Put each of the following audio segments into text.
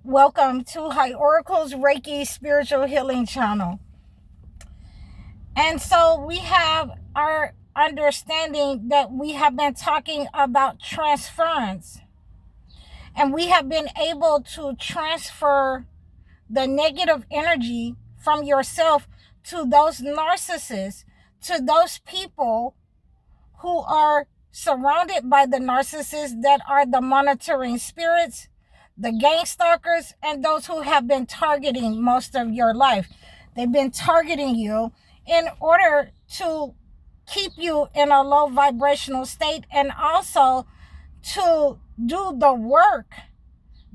Welcome to High Oracle's Reiki Spiritual Healing Channel. And so we have our understanding that we have been talking about transference. And we have been able to transfer the negative energy from yourself to those narcissists, to those people who are surrounded by the narcissists that are the monitoring spirits, the gang stalkers, and those who have been targeting most of your life. They've been targeting you in order to keep you in a low vibrational state, and also to do the work,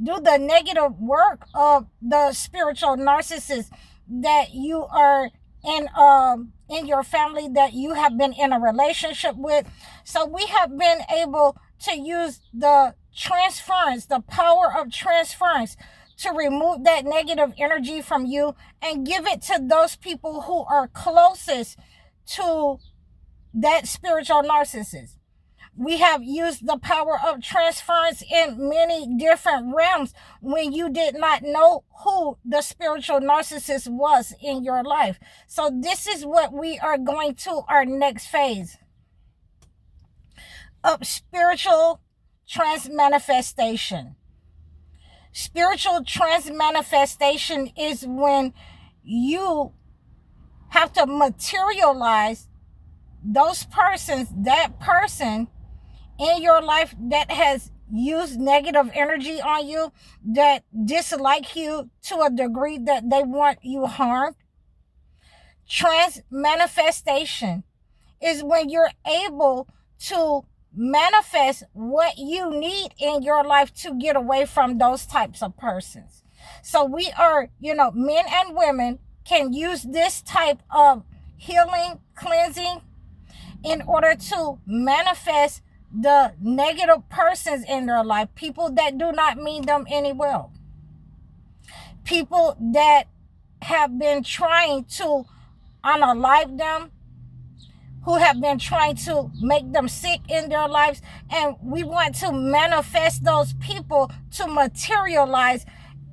do the negative work of the spiritual narcissist that you are in your family, that you have been in a relationship with. So we have been able to use the transference, the power of transference, to remove that negative energy from you and give it to those people who are closest to that spiritual narcissist. We have used the power of transference in many different realms when you did not know who the spiritual narcissist was in your life. So this is what we are going to our next phase of spiritual trans-manifestation. Spiritual trans-manifestation is when you have to materialize those persons, that person in your life that has used negative energy on you, that dislike you to a degree that they want you harmed. Trans-manifestation is when you're able to manifest what you need in your life to get away from those types of persons. So we are, men and women can use this type of healing, cleansing, in order to manifest the negative persons in their life, people that do not mean them any well, people that have been trying to unalive them, who have been trying to make them sick in their lives. And we want to manifest those people to materialize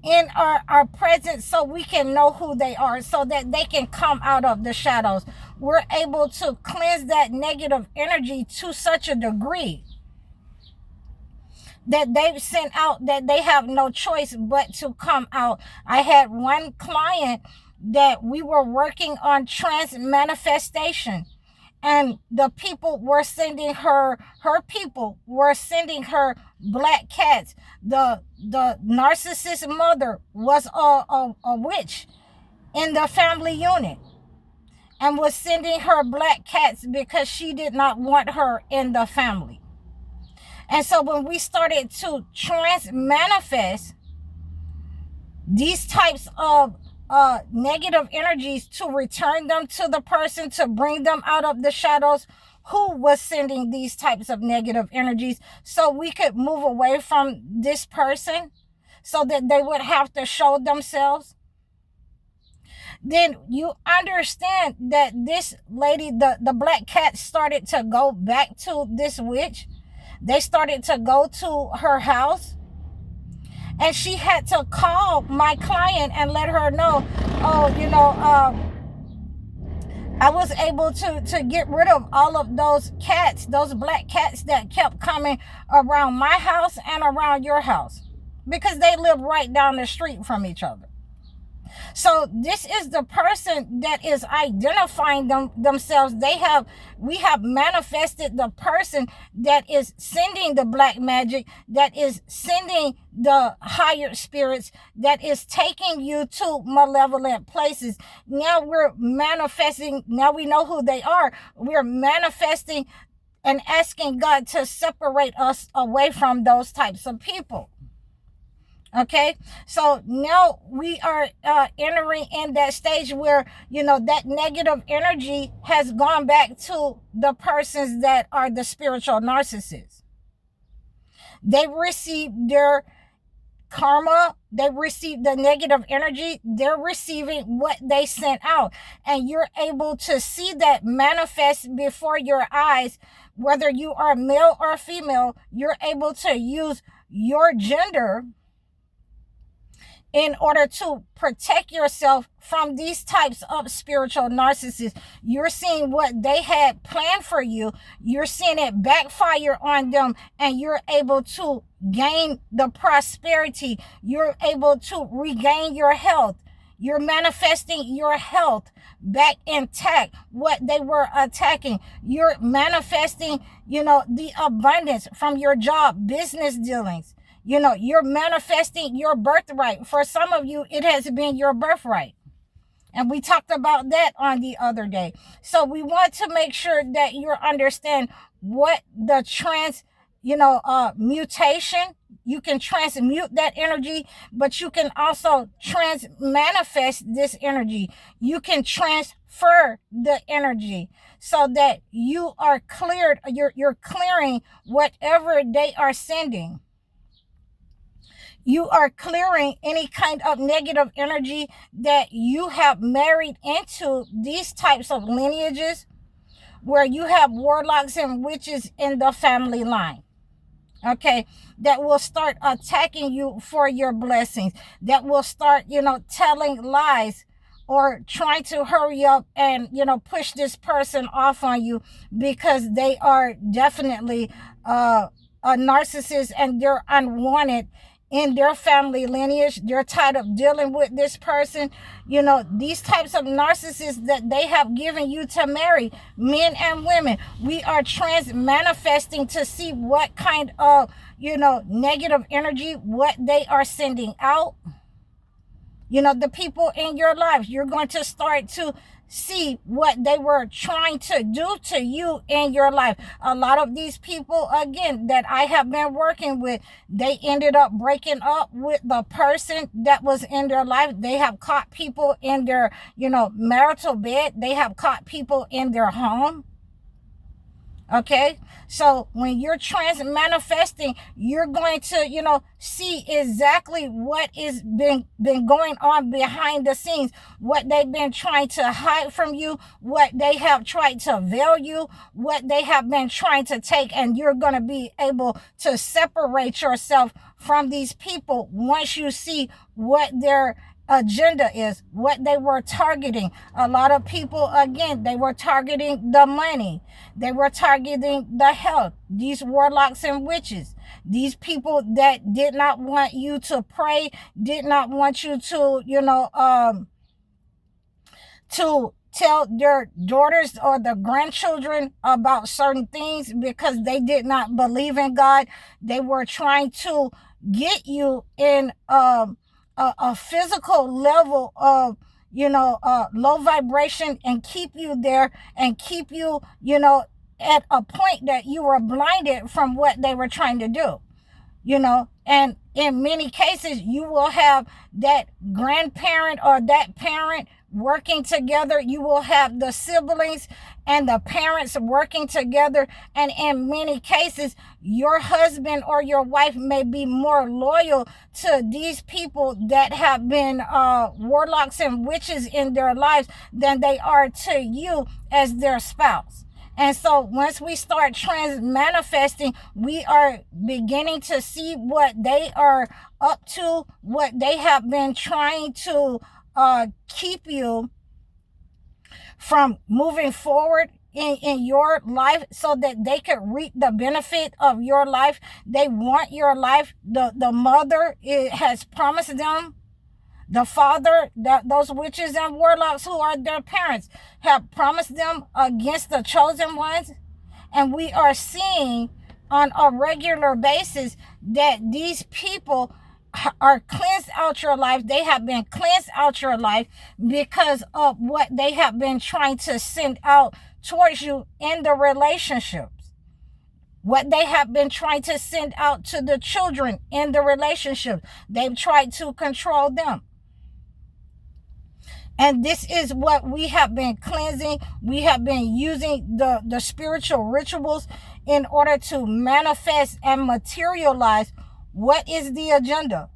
in our presence, so we can know who they are, so that they can come out of the shadows. We're able to cleanse that negative energy to such a degree that they've sent out, that they have no choice but to come out. I had one client that we were working on trans-manifestation, and the people were sending her people were sending her black cats. The narcissist mother was a witch in the family unit, and was sending her black cats because she did not want her in the family. And so when we started to trans-manifest these types of negative energies, to return them to the person, to bring them out of the shadows who was sending these types of negative energies, so we could move away from this person, so that they would have to show themselves, then you understand that this lady, the black cat, started to go back to this witch. They started to go to her house, and she had to call my client and let her know, I was able to get rid of all of those cats, those black cats that kept coming around my house and around your house, because they live right down the street from each other. So this is the person that is identifying themselves. We have manifested the person that is sending the black magic, that is sending the higher spirits, that is taking you to malevolent places. Now we're manifesting, now we know who they are. We're manifesting and asking God to separate us away from those types of people. Okay, so now we are entering in that stage where, that negative energy has gone back to the persons that are the spiritual narcissists. They've received their karma, they've received the negative energy, they're receiving what they sent out. And you're able to see that manifest before your eyes, whether you are male or female. You're able to use your gender in order to protect yourself from these types of spiritual narcissists. You're seeing what they had planned for you. You're seeing it backfire on them, and you're able to gain the prosperity. You're able to regain your health. You're manifesting your health back intact, what they were attacking. You're manifesting, the abundance from your job, business dealings. You're manifesting your birthright. For some of you, it has been your birthright. And we talked about that on the other day. So we want to make sure that you understand what the mutation. You can transmute that energy, but you can also manifest this energy. You can transfer the energy so that you are cleared. You're clearing whatever they are sending. You are clearing any kind of negative energy that you have married into these types of lineages where you have warlocks and witches in the family line. Okay, that will start attacking you for your blessings, that will start, telling lies or trying to hurry up and, push this person off on you because they are definitely a narcissist and they're unwanted in their family lineage. They're tired of dealing with this person. These types of narcissists that they have given you to marry, men and women. We are trans-manifesting to see what kind of, negative energy, what they are sending out. The people in your lives, you're going to start to see what they were trying to do to you in your life. A lot of these people, again, that I have been working with, they ended up breaking up with the person that was in their life. They have caught people in their, marital bed. They have caught people in their home. Okay, so when you're trans-manifesting, you're going to, see exactly what is been going on behind the scenes, what they've been trying to hide from you, what they have tried to veil you, what they have been trying to take, and you're going to be able to separate yourself from these people once you see what their agenda is, what they were targeting. A lot of people, again, they were targeting the money. They were targeting the health. These warlocks and witches. These people that did not want you to pray, did not want you to, to tell their daughters or the grandchildren about certain things because they did not believe in God. They were trying to get you in a physical level of, low vibration and keep you there and keep you, at a point that you were blinded from what they were trying to do, and in many cases, you will have that grandparent or that parent working together. You will have the siblings and the parents working together. And in many cases, your husband or your wife may be more loyal to these people that have been warlocks and witches in their lives than they are to you as their spouse. And so once we start trans-manifesting, we are beginning to see what they are up to, what they have been trying to keep you from moving forward in your life so that they could reap the benefit of your life. They want your life. The mother has promised them. The father, those witches and warlocks who are their parents, have promised them against the chosen ones. And we are seeing on a regular basis that these people are cleansed out your life. They have been cleansed out your life because of what they have been trying to send out towards you in the relationships. What they have been trying to send out to the children in the relationship. They've tried to control them. And this is what we have been cleansing. We have been using the spiritual rituals in order to manifest and materialize what is the agenda.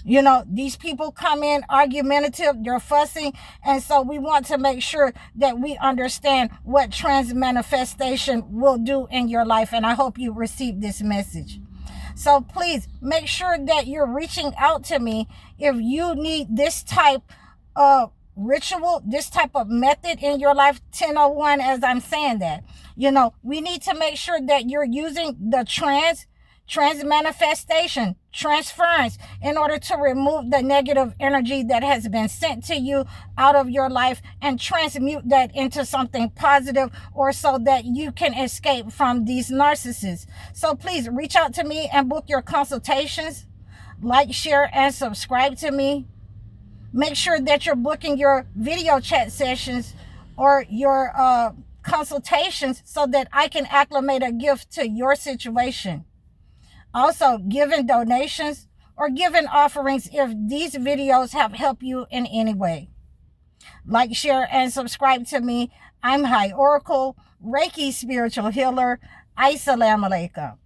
These people come in argumentative, they're fussing. And so we want to make sure that we understand what trans-manifestation will do in your life. And I hope you receive this message. So please make sure that you're reaching out to me if you need this type of ritual, this type of method in your life. 1001, as I'm saying that, we need to make sure that you're using the Trans-Manifestation, transference, in order to remove the negative energy that has been sent to you out of your life and transmute that into something positive, or so that you can escape from these narcissists. So please reach out to me and book your consultations. Like, share, and subscribe to me. Make sure that you're booking your video chat sessions or your consultations so that I can acclimate a gift to your situation. Also, giving donations or giving offerings if these videos have helped you in any way. Like, share, and subscribe to me. I'm High Oracle, Reiki spiritual healer. Assalamu alaikum.